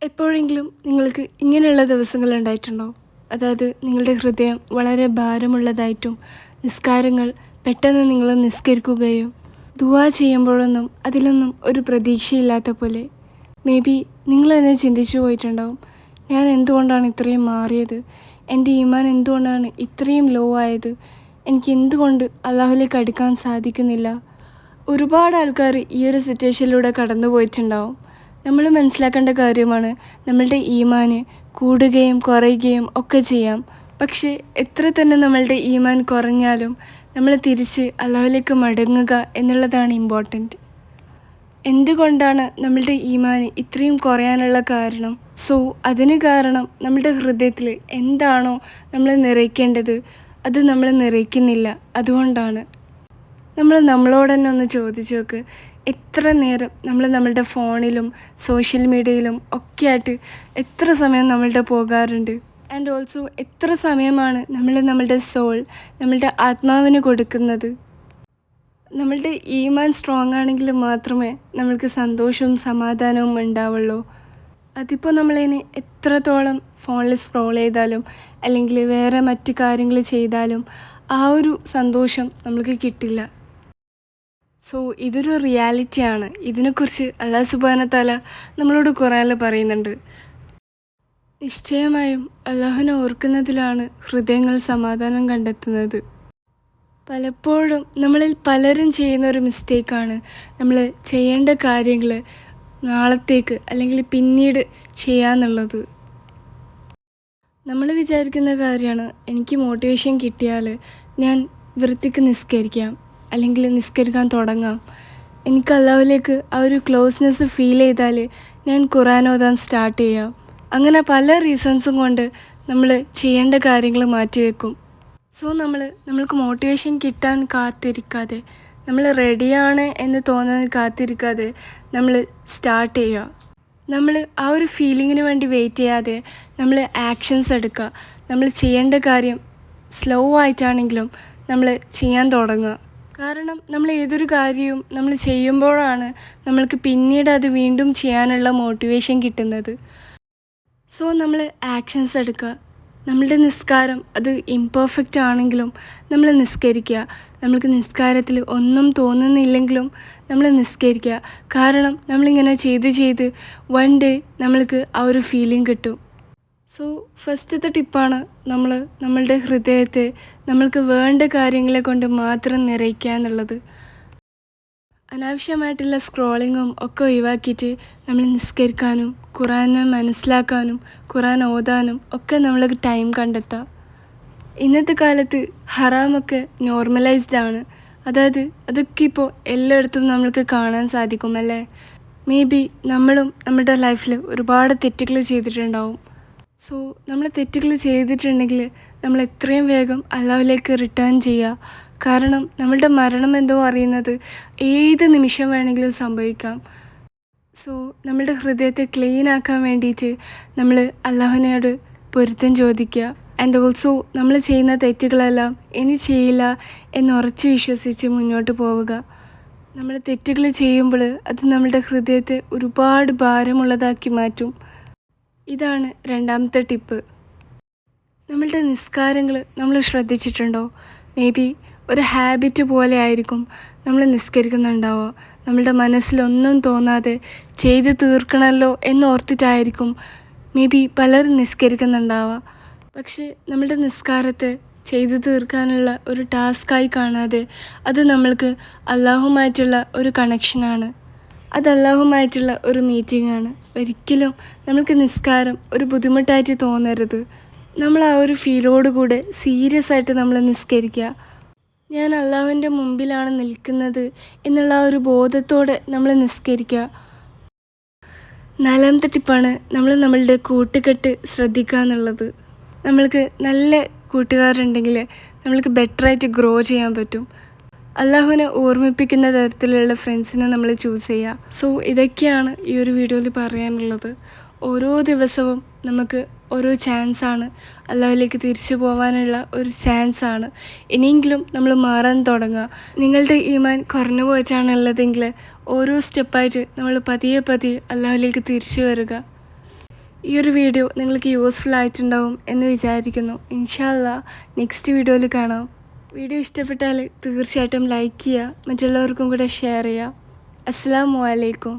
എപ്പോഴെങ്കിലും നിങ്ങൾക്ക് ഇങ്ങനെയുള്ള ദിവസങ്ങൾ ഉണ്ടായിട്ടുണ്ടോ? അതായത് നിങ്ങളുടെ ഹൃദയം വളരെ ഭാരമുള്ളതായിട്ടും നിസ്കാരങ്ങൾ പെട്ടെന്ന് നിങ്ങൾ നിസ്കരിക്കുകയും ദുആ ചെയ്യുമ്പോഴൊന്നും അതിലൊന്നും ഒരു പ്രതീക്ഷയില്ലാത്ത പോലെ മേ ബി നിങ്ങൾ തന്നെ ചിന്തിച്ചു പോയിട്ടുണ്ടാവും, ഞാൻ എന്തുകൊണ്ടാണ് ഇത്രയും മാറിയത്, എൻ്റെ ഈമാൻ എന്തുകൊണ്ടാണ് ഇത്രയും ലോ ആയത്, എനിക്ക് എന്തുകൊണ്ട് അള്ളാഹുലേക്ക് അടുക്കാൻ സാധിക്കുന്നില്ല. ഒരുപാട് ആൾക്കാർ ഈ ഒരു സിറ്റുവേഷനിലൂടെ കടന്നു പോയിട്ടുണ്ടാവും. നമ്മൾ മനസ്സിലാക്കേണ്ട കാര്യമാണ്, നമ്മളുടെ ഈമാന് കൂടുകയും കുറയുകയും ഒക്കെ ചെയ്യാം. പക്ഷേ എത്ര തന്നെ നമ്മളുടെ ഈമാൻ കുറഞ്ഞാലും നമ്മൾ തിരിച്ച് അള്ളാഹുലേക്ക് മടങ്ങുക എന്നുള്ളതാണ് ഇമ്പോർട്ടൻറ്റ്. എന്തുകൊണ്ടാണ് നമ്മളുടെ ഈമാന് ഇത്രയും കുറയാനുള്ള കാരണം? സോ അതിന് കാരണം നമ്മളുടെ ഹൃദയത്തിൽ എന്താണോ നമ്മൾ നിറയ്ക്കേണ്ടത് അത് നമ്മൾ നിറയ്ക്കുന്നില്ല. അതുകൊണ്ടാണ്. നമ്മളോട് തന്നെ ഒന്ന് ചോദിച്ചു നോക്ക്, എത്ര നേരം നമ്മളുടെ ഫോണിലും സോഷ്യൽ മീഡിയയിലും ഒക്കെ ആയിട്ട് എത്ര സമയം നമ്മളുടെ പോകാറുണ്ട്. ആൻഡ് ഓൾസോ എത്ര സമയമാണ് നമ്മളുടെ സോൾ, നമ്മളുടെ ആത്മാവിന് കൊടുക്കുന്നത്. നമ്മളുടെ ഈമാൻ സ്ട്രോങ് ആണെങ്കിൽ മാത്രമേ നമ്മൾക്ക് സന്തോഷവും സമാധാനവും ഉണ്ടാവുള്ളൂ. അതിപ്പോൾ നമ്മളിനി എത്രത്തോളം ഫോണിൽ സ്ക്രോൾ ചെയ്താലും അല്ലെങ്കിൽ വേറെ മറ്റു കാര്യങ്ങൾ ചെയ്താലും ആ ഒരു സന്തോഷം നമുക്ക് കിട്ടില്ല. സോ ഇതൊരു റിയാലിറ്റിയാണ്. ഇതിനെക്കുറിച്ച് അല്ലാഹു സുബ്ഹാനഹു തആല നമ്മളോട് ഖുർആനിൽ പറയുന്നുണ്ട്. നിശ്ചയമായും അല്ലാഹുവിനെ ഓർക്കുന്നതിലാണ് ഹൃദയങ്ങൾ സമാധാനം കണ്ടെത്തുന്നത്. പലപ്പോഴും നമ്മളിൽ പലരും ചെയ്യുന്ന ഒരു മിസ്റ്റേക്കാണ് നമ്മൾ ചെയ്യേണ്ട കാര്യങ്ങൾ നാളത്തേക്ക് അല്ലെങ്കിൽ പിന്നീട് ചെയ്യാന്നുള്ളത്. നമ്മൾ വിചാരിക്കുന്ന കാര്യമാണ്, എനിക്ക് മോട്ടിവേഷൻ കിട്ടിയാൽ ഞാൻ വൃത്തിക്ക് നിസ്കരിക്കാം അല്ലെങ്കിൽ നിസ്കരിക്കാൻ തുടങ്ങാം, എനിക്ക് അല്ലാഹുവിലേക്ക് ആ ഒരു ക്ലോസ്നെസ് ഫീൽ ചെയ്താൽ ഞാൻ ഖുർആൻ ഓതാൻ സ്റ്റാർട്ട് ചെയ്യാം. അങ്ങനെ പല റീസൺസും കൊണ്ട് നമ്മൾ ചെയ്യേണ്ട കാര്യങ്ങൾ മാറ്റിവെക്കും. സോ നമ്മൾക്ക് മോട്ടിവേഷൻ കിട്ടാൻ കാത്തിരിക്കാതെ, നമ്മൾ റെഡിയാണ് എന്ന് തോന്നാൻ കാത്തിരിക്കാതെ നമ്മൾ സ്റ്റാർട്ട് ചെയ്യുക. നമ്മൾ ആ ഒരു ഫീലിങ്ങിന് വേണ്ടി വെയിറ്റ് ചെയ്യാതെ നമ്മൾ ആക്ഷൻസ് എടുക്കുക. നമ്മൾ ചെയ്യേണ്ട കാര്യം സ്ലോ ആയിട്ടാണെങ്കിലും നമ്മൾ ചെയ്യാൻ തുടങ്ങുക. കാരണം നമ്മൾ ഏതൊരു കാര്യവും നമ്മൾ ചെയ്യുമ്പോഴാണ് നമ്മൾക്ക് പിന്നീട് അത് വീണ്ടും ചെയ്യാനുള്ള മോട്ടിവേഷൻ കിട്ടുന്നത്. സോ നമ്മൾ ആക്ഷൻസ് എടുക്കുക. നമ്മളുടെ നിസ്കാരം അത് ഇംപെർഫെക്റ്റ് ആണെങ്കിലും നമ്മൾ നിസ്കരിക്കുക. നമ്മൾക്ക് നിസ്കാരത്തിൽ ഒന്നും തോന്നുന്നില്ലെങ്കിലും നമ്മൾ നിസ്കരിക്കുക. കാരണം നമ്മളിങ്ങനെ ചെയ്ത് വൺ ഡേ നമ്മൾക്ക് ആ ഒരു ഫീലിംഗ് കിട്ടും. സോ ഫസ്റ്റത്തെ ടിപ്പാണ്, നമ്മളുടെ ഹൃദയത്തെ നമ്മൾക്ക് വേണ്ട കാര്യങ്ങളെ കൊണ്ട് മാത്രം നിറയ്ക്കുക എന്നുള്ളത്. അനാവശ്യമായിട്ടുള്ള സ്ക്രോളിങ്ങും ഒക്കെ ഒഴിവാക്കിയിട്ട് നമ്മൾ നിസ്കരിക്കാനും ഖുർആനെ മനസ്സിലാക്കാനും ഖുർആൻ ഓതാനും ഒക്കെ നമ്മൾക്ക് ടൈം കണ്ടെത്താം. ഇന്നത്തെ കാലത്ത് ഹറാമൊക്കെ നോർമലൈസ്ഡ് ആണ്. അതായത് അതൊക്കെ ഇപ്പോൾ എല്ലായിടത്തും നമ്മൾക്ക് കാണാൻ സാധിക്കും അല്ലേ. മേ ബി നമ്മളും നമ്മുടെ ലൈഫിൽ ഒരുപാട് തെറ്റുകൾ ചെയ്തിട്ടുണ്ടാവും. സോ നമ്മൾ തെറ്റുകൾ ചെയ്തിട്ടുണ്ടെങ്കിൽ നമ്മൾ എത്രയും വേഗം അല്ലാഹുവിലേക്ക് റിട്ടേൺ ചെയ്യുക. കാരണം നമ്മളുടെ മരണം എന്തോ അറിയുന്നത് ഏത് നിമിഷം വേണമെങ്കിലും സംഭവിക്കാം. സോ നമ്മളുടെ ഹൃദയത്തെ ക്ലീൻ ആക്കാൻ വേണ്ടിയിട്ട് നമ്മൾ അല്ലാഹുവിനോട് പൊരുത്തം ചോദിക്കുക. ആൻഡ് ഓൾസോ നമ്മൾ ചെയ്യുന്ന തെറ്റുകളെല്ലാം ഇനി ചെയ്യില്ല എന്നുറച്ച് വിശ്വസിച്ച് മുന്നോട്ട് പോവുക. നമ്മൾ തെറ്റുകൾ ചെയ്യുമ്പോൾ അത് നമ്മളുടെ ഹൃദയത്തെ ഒരുപാട് ഭാരമുള്ളതാക്കി മാറ്റും. ഇതാണ് രണ്ടാമത്തെ ടിപ്പ്. നമ്മളുടെ നിസ്കാരങ്ങൾ നമ്മൾ ശ്രദ്ധിച്ചിട്ടുണ്ടോ? മേ ബി ഒരു ഹാബിറ്റ് പോലെ ആയിരിക്കും നമ്മൾ നിസ്കരിക്കുന്നുണ്ടാവുക. നമ്മളുടെ മനസ്സിലൊന്നും തോന്നാതെ ചെയ്ത് തീർക്കണമല്ലോ എന്നോർത്തിട്ടായിരിക്കും മേ ബി പലരും നിസ്കരിക്കുന്നുണ്ടാവുക. പക്ഷേ നമ്മളുടെ നിസ്കാരത്തെ ചെയ്തു തീർക്കാനുള്ള ഒരു ടാസ്ക്കായി കാണാതെ അത് നമ്മൾക്ക് അല്ലാഹുമായിട്ടുള്ള ഒരു കണക്ഷനാണ്, അത് അല്ലാഹുമായിട്ടുള്ള ഒരു മീറ്റിംഗാണ്. ഒരിക്കലും നമ്മൾക്ക് നിസ്കാരം ഒരു ബുദ്ധിമുട്ടായിട്ട് തോന്നരുത്. നമ്മൾ ആ ഒരു ഫീലോടുകൂടെ സീരിയസ് ആയിട്ട് നമ്മൾ നിസ്കരിക്കുക. ഞാൻ അല്ലാഹുവിൻ്റെ മുമ്പിലാണ് നിൽക്കുന്നത് എന്നുള്ള ആ ഒരു ബോധത്തോടെ നമ്മൾ നിസ്കരിക്കുക. നാലാമത്തെ ടിപ്പാണ്, നമ്മളുടെ കൂട്ടുകെട്ട് ശ്രദ്ധിക്കുക എന്നുള്ളത്. നമ്മൾക്ക് നല്ല കൂട്ടുകാരുണ്ടെങ്കിൽ നമ്മൾക്ക് ബെറ്ററായിട്ട് ഗ്രോ ചെയ്യാൻ പറ്റും. അല്ലാഹുവിനെ ഓർമ്മിപ്പിക്കുന്ന തരത്തിലുള്ള ഫ്രണ്ട്സിനെ നമ്മൾ ചൂസ് ചെയ്യുക. സോ ഇതൊക്കെയാണ് ഈ ഒരു വീഡിയോയിൽ പറയാനുള്ളത്. ഓരോ ദിവസവും നമുക്ക് ഓരോ ചാൻസാണ്, അല്ലാഹുവിലേക്ക് തിരിച്ചു പോകാനുള്ള ഒരു ചാൻസാണ്. ഇനിയെങ്കിലും നമ്മൾ മാറാൻ തുടങ്ങുക. നിങ്ങളുടെ ഈമാൻ കുറഞ്ഞു പോയിട്ടാണുള്ളതെങ്കിൽ ഓരോ സ്റ്റെപ്പായിട്ട് നമ്മൾ പതിയെ അല്ലാഹുവിലേക്ക് തിരിച്ചു വരിക. ഈ ഒരു വീഡിയോ നിങ്ങൾക്ക് യൂസ്ഫുൾ ആയിട്ടുണ്ടാവും എന്ന് വിചാരിക്കുന്നു. ഇൻഷാ അല്ലാ നെക്സ്റ്റ് വീഡിയോയിൽ കാണാം. വീഡിയോ ഇഷ്ടപ്പെട്ടാൽ തീർച്ചയായിട്ടും ലൈക്ക് ചെയ്യുക, മറ്റുള്ളവർക്കും കൂടെ ഷെയർ ചെയ്യുക. അസ്സലാമു അലൈക്കും.